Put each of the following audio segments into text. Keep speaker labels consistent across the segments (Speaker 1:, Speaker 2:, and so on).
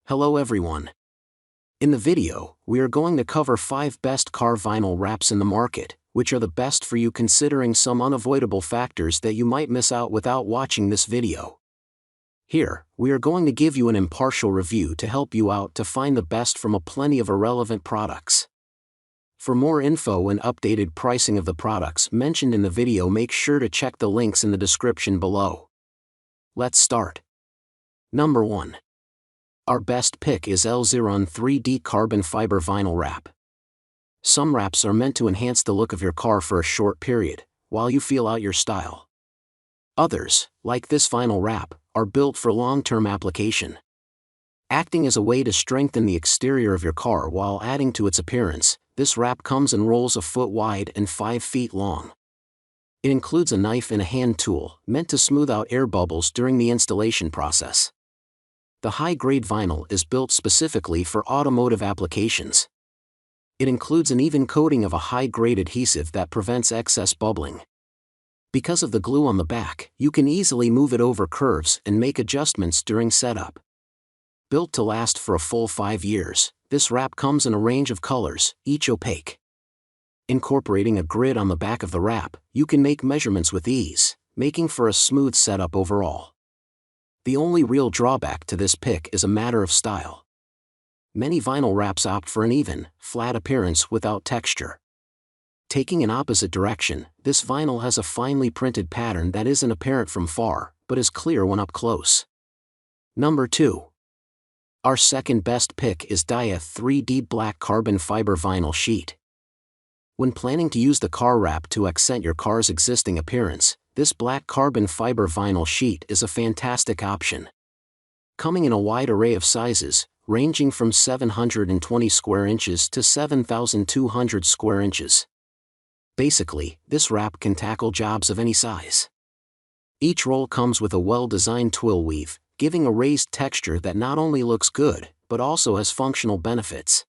Speaker 1: Hello everyone. In the video, we are going to cover 5 best car vinyl wraps in the market, which are the best for you considering some unavoidable factors that you might miss out without watching this video. Here, we are going to give you an impartial review to help you out to find the best from a plenty of irrelevant products. For more info and updated pricing of the products mentioned in the video, make sure to check the links in the description below. Let's start. Number 1. Our best pick is LZRun 3D Carbon Fiber Vinyl Wrap. Some wraps are meant to enhance the look of your car for a short period, while you feel out your style. Others, like this vinyl wrap, are built for long-term application. Acting as a way to strengthen the exterior of your car while adding to its appearance, this wrap comes in rolls a foot wide and 5 feet long. It includes a knife and a hand tool, meant to smooth out air bubbles during the installation process. The high-grade vinyl is built specifically for automotive applications. It includes an even coating of a high-grade adhesive that prevents excess bubbling. Because of the glue on the back, you can easily move it over curves and make adjustments during setup. Built to last for a full 5 years, this wrap comes in a range of colors, each opaque. Incorporating a grid on the back of the wrap, you can make measurements with ease, making for a smooth setup overall. The only real drawback to this pick is a matter of style. Many vinyl wraps opt for an even, flat appearance without texture. Taking an opposite direction, this vinyl has a finely printed pattern that isn't apparent from far, but is clear when up close. Number 2. Our second best pick is Diyah 3D Black Carbon Fiber Vinyl Sheet. When planning to use the car wrap to accent your car's existing appearance, this black carbon fiber vinyl sheet is a fantastic option. Coming in a wide array of sizes, ranging from 720 square inches to 7,200 square inches. Basically, this wrap can tackle jobs of any size. Each roll comes with a well-designed twill weave, giving a raised texture that not only looks good, but also has functional benefits.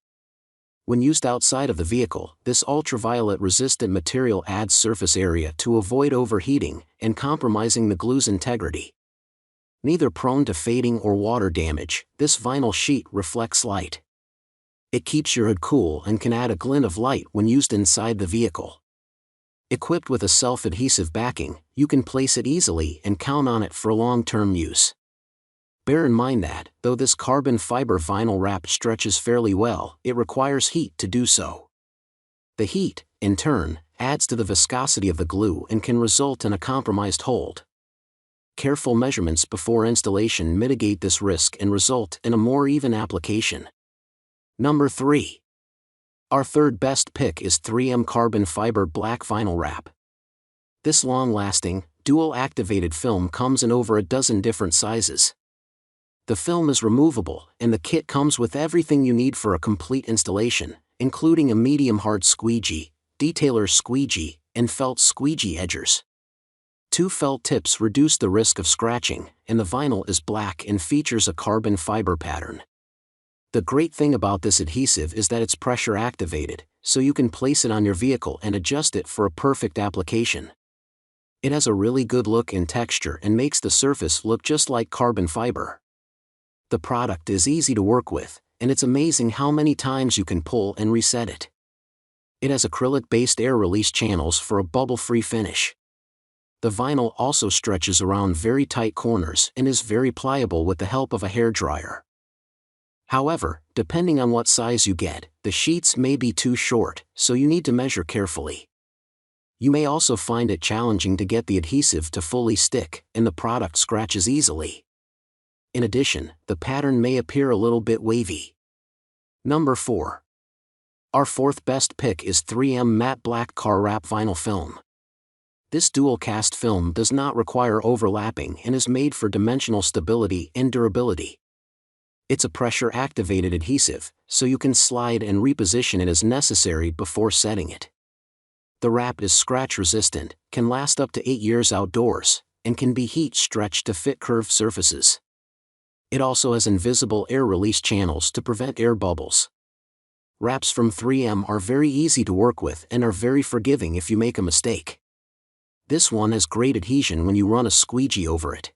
Speaker 1: When used outside of the vehicle, this ultraviolet-resistant material adds surface area to avoid overheating and compromising the glue's integrity. Neither prone to fading or water damage, this vinyl sheet reflects light. It keeps your hood cool and can add a glint of light when used inside the vehicle. Equipped with a self-adhesive backing, you can place it easily and count on it for long-term use. Bear in mind that, though this carbon fiber vinyl wrap stretches fairly well, it requires heat to do so. The heat, in turn, adds to the viscosity of the glue and can result in a compromised hold. Careful measurements before installation mitigate this risk and result in a more even application. Number 3. Our third best pick is 3M Carbon Fiber Black Vinyl Wrap. This long-lasting, dual-activated film comes in over a dozen different sizes. The film is removable, and the kit comes with everything you need for a complete installation, including a medium-hard squeegee, detailer squeegee, and felt squeegee edgers. 2 felt tips reduce the risk of scratching, and the vinyl is black and features a carbon fiber pattern. The great thing about this adhesive is that it's pressure activated, so you can place it on your vehicle and adjust it for a perfect application. It has a really good look and texture and makes the surface look just like carbon fiber. The product is easy to work with, and it's amazing how many times you can pull and reset it. It has acrylic-based air release channels for a bubble-free finish. The vinyl also stretches around very tight corners and is very pliable with the help of a hairdryer. However, depending on what size you get, the sheets may be too short, so you need to measure carefully. You may also find it challenging to get the adhesive to fully stick, and the product scratches easily. In addition, the pattern may appear a little bit wavy. Number 4. Our fourth best pick is 3M Matte Black Car Wrap Vinyl Film. This dual-cast film does not require overlapping and is made for dimensional stability and durability. It's a pressure-activated adhesive, so you can slide and reposition it as necessary before setting it. The wrap is scratch-resistant, can last up to 8 years outdoors, and can be heat-stretched to fit curved surfaces. It also has invisible air release channels to prevent air bubbles. Wraps from 3M are very easy to work with and are very forgiving if you make a mistake. This one has great adhesion when you run a squeegee over it.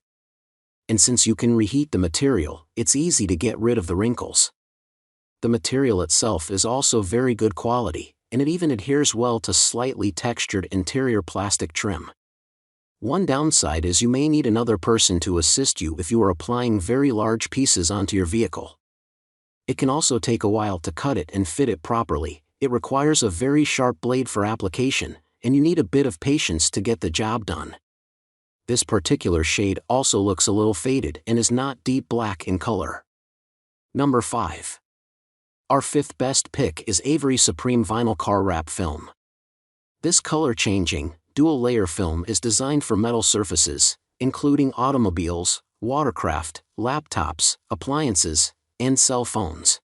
Speaker 1: And since you can reheat the material, it's easy to get rid of the wrinkles. The material itself is also very good quality, and it even adheres well to slightly textured interior plastic trim. One downside is you may need another person to assist you if you are applying very large pieces onto your vehicle. It can also take a while to cut it and fit it properly. It requires a very sharp blade for application, and you need a bit of patience to get the job done. This particular shade also looks a little faded and is not deep black in color. Number 5. Our 5th best pick is Avery Supreme Vinyl Car Wrap Film. This color-changing, dual-layer film is designed for metal surfaces, including automobiles, watercraft, laptops, appliances, and cell phones.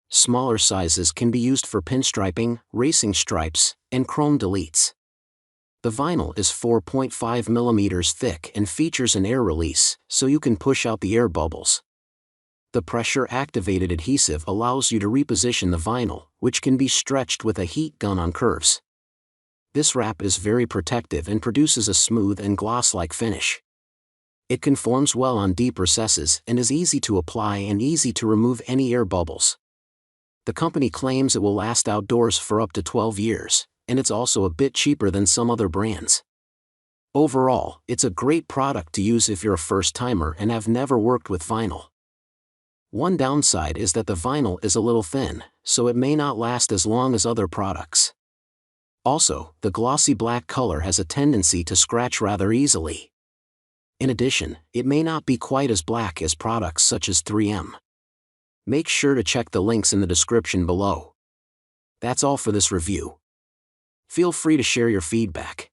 Speaker 1: Smaller sizes can be used for pinstriping, racing stripes, and chrome deletes. The vinyl is 4.5 mm thick and features an air release, so you can push out the air bubbles. The pressure-activated adhesive allows you to reposition the vinyl, which can be stretched with a heat gun on curves. This wrap is very protective and produces a smooth and gloss-like finish. It conforms well on deep recesses and is easy to apply and easy to remove any air bubbles. The company claims it will last outdoors for up to 12 years, and it's also a bit cheaper than some other brands. Overall, it's a great product to use if you're a first-timer and have never worked with vinyl. One downside is that the vinyl is a little thin, so it may not last as long as other products. Also, the glossy black color has a tendency to scratch rather easily. In addition, it may not be quite as black as products such as 3M. Make sure to check the links in the description below. That's all for this review. Feel free to share your feedback.